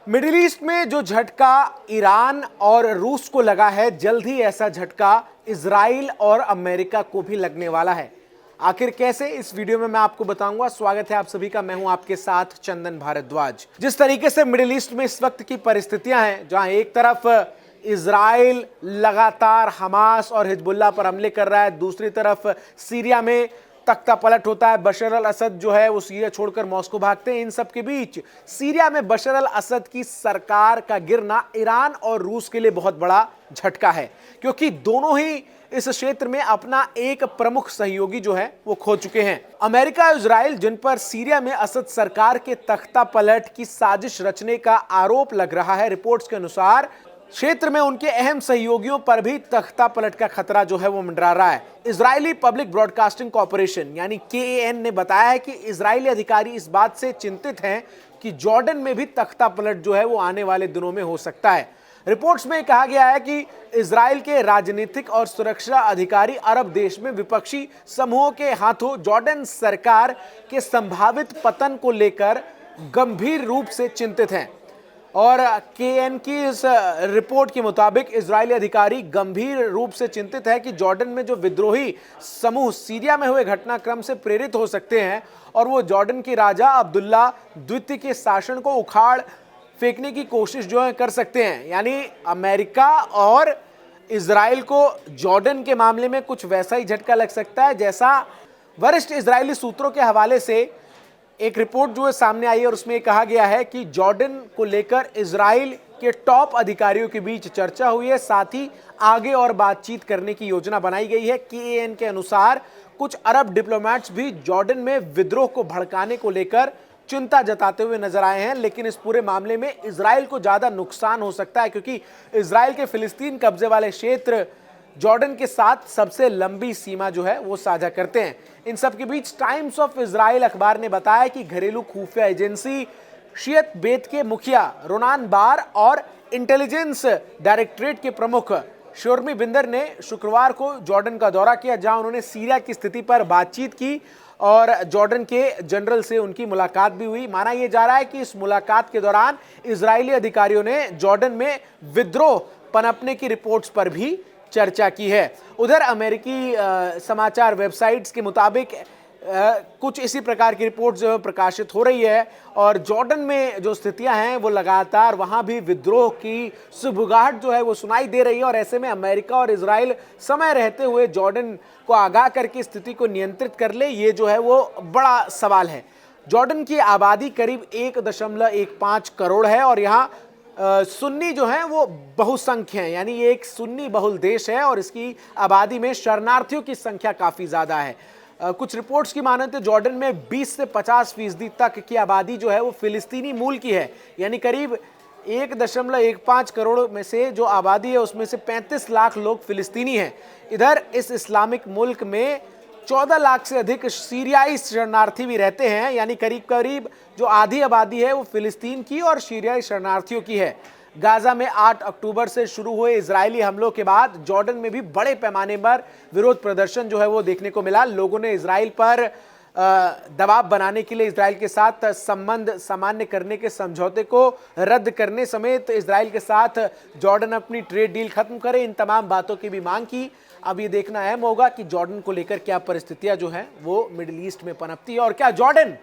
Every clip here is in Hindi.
मिडिल ईस्ट में जो झटका ईरान और रूस को लगा है, जल्द ही ऐसा झटका इजराइल और अमेरिका को भी लगने वाला है। आखिर कैसे, इस वीडियो में मैं आपको बताऊंगा। स्वागत है आप सभी का, मैं हूं आपके साथ चंदन भारद्वाज। जिस तरीके से मिडिल ईस्ट में इस वक्त की परिस्थितियां हैं, जहां एक तरफ इजराइल लगातार हमास और हिजबुल्लाह पर हमले कर रहा है, दूसरी तरफ सीरिया में तख्ता पलट होता है, बशर अल असद जो है वो सीरिया छोड़कर मॉस्को भागते हैं। इन सब के बीच सीरिया में बशर अल असद की सरकार का गिरना ईरान और रूस के लिए बहुत बड़ा झटका है, क्योंकि दोनों ही इस क्षेत्र में अपना एक प्रमुख सहयोगी जो है वो खो चुके हैं। अमेरिका और इजराइल, जिन पर सीरिया में असद सरकार के तख्ता पलट की साजिश रचने का आरोप लग रहा है, रिपोर्ट्स के अनुसार क्षेत्र में उनके अहम सहयोगियों पर भी तख्ता पलट का खतरा जो है वो मंडरा रहा है। इजरायली पब्लिक ब्रॉडकास्टिंग कॉर्पोरेशन यानी KAN ने बताया है कि इजरायली अधिकारी इस बात से चिंतित हैं कि जॉर्डन में भी तख्ता पलट जो है वो आने वाले दिनों में हो सकता है। रिपोर्ट्स में कहा गया है कि इजराइल के राजनीतिक और सुरक्षा अधिकारी अरब देश में विपक्षी समूहों के हाथों जॉर्डन सरकार के संभावित पतन को लेकर गंभीर रूप से चिंतित हैं। और KAN की इस रिपोर्ट के मुताबिक इजरायली अधिकारी गंभीर रूप से चिंतित है कि जॉर्डन में जो विद्रोही समूह सीरिया में हुए घटनाक्रम से प्रेरित हो सकते हैं और वो जॉर्डन के राजा अब्दुल्ला द्वितीय के शासन को उखाड़ फेंकने की कोशिश जो है कर सकते हैं। यानी अमेरिका और इजराइल को जॉर्डन के मामले में कुछ वैसा ही झटका लग सकता है जैसा वरिष्ठ इजरायली सूत्रों के हवाले से एक रिपोर्ट जो है सामने आई है, और उसमें कहा गया है कि जॉर्डन को लेकर इजराइल के टॉप अधिकारियों के बीच चर्चा हुई है, साथ ही आगे और बातचीत करने की योजना बनाई गई है। KAN के अनुसार कुछ अरब डिप्लोमेट्स भी जॉर्डन में विद्रोह को भड़काने को लेकर चिंता जताते हुए नजर आए हैं, लेकिन इस पूरे मामले में इजराइल को ज्यादा नुकसान हो सकता है, क्योंकि इजराइल के फिलिस्तीन कब्जे वाले क्षेत्र जॉर्डन के साथ सबसे लंबी सीमा जो है वो साझा करते हैं। इन सब के बीच टाइम्स ऑफ इजराइल अखबार ने बताया कि घरेलू खुफिया एजेंसी शियत बेत के मुखिया रोनान बार और इंटेलिजेंस डायरेक्टरेट के प्रमुख शोर्मी बिंदर ने शुक्रवार को जॉर्डन का दौरा किया, जहां उन्होंने सीरिया की स्थिति पर बातचीत की और जॉर्डन के जनरल से उनकी मुलाकात भी हुई। माना यह जा रहा है कि इस मुलाकात के दौरान इजरायली अधिकारियों ने जॉर्डन में विद्रोह पनपने की रिपोर्ट्स पर भी चर्चा की है। उधर अमेरिकी समाचार वेबसाइट्स के मुताबिक कुछ इसी प्रकार की रिपोर्ट जो प्रकाशित हो रही है, और जॉर्डन में जो स्थितियां हैं वो लगातार वहां भी विद्रोह की सुबुगाहट जो है वो सुनाई दे रही है, और ऐसे में अमेरिका और इजराइल समय रहते हुए जॉर्डन को आगाह करके स्थिति को नियंत्रित कर ले, ये जो है वो बड़ा सवाल है। जॉर्डन की आबादी करीब 1.15 करोड़ है और यहाँ सुन्नी जो है वो बहुसंख्य है, यानी ये एक सुन्नी बहुल देश है और इसकी आबादी में शरणार्थियों की संख्या काफी ज्यादा है। कुछ रिपोर्ट्स की माने तो जॉर्डन में 20 से 50% तक की आबादी जो है वो फिलिस्तीनी मूल की है, यानी करीब 1.15 करोड़ में से जो आबादी है उसमें से 35 लाख लोग फिलिस्तीनी हैं। इधर इस इस्लामिक मुल्क में 14 लाख से अधिक सीरियाई शरणार्थी भी रहते हैं, यानी करीब करीब जो आधी आबादी है वो फिलिस्तीन की और सीरियाई शरणार्थियों की है। गाजा में 8 अक्टूबर से शुरू हुए इजरायली हमलों के बाद जॉर्डन में भी बड़े पैमाने पर विरोध प्रदर्शन जो है वो देखने को मिला। लोगों ने इजराइल पर दबाव बनाने के लिए इजराइल के साथ संबंध सामान्य करने के समझौते को रद्द करने समेत इजराइल के साथ जॉर्डन अपनी ट्रेड डील खत्म करे, इन तमाम बातों की भी मांग की। अब ये देखना अहम होगा कि जॉर्डन को लेकर क्या परिस्थितियां जो हैं वो मिडिल ईस्ट में पनपती है, और क्या जॉर्डन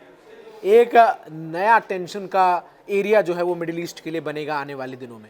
एक नया टेंशन का एरिया जो है वो मिडिल ईस्ट के लिए बनेगा आने वाले दिनों में।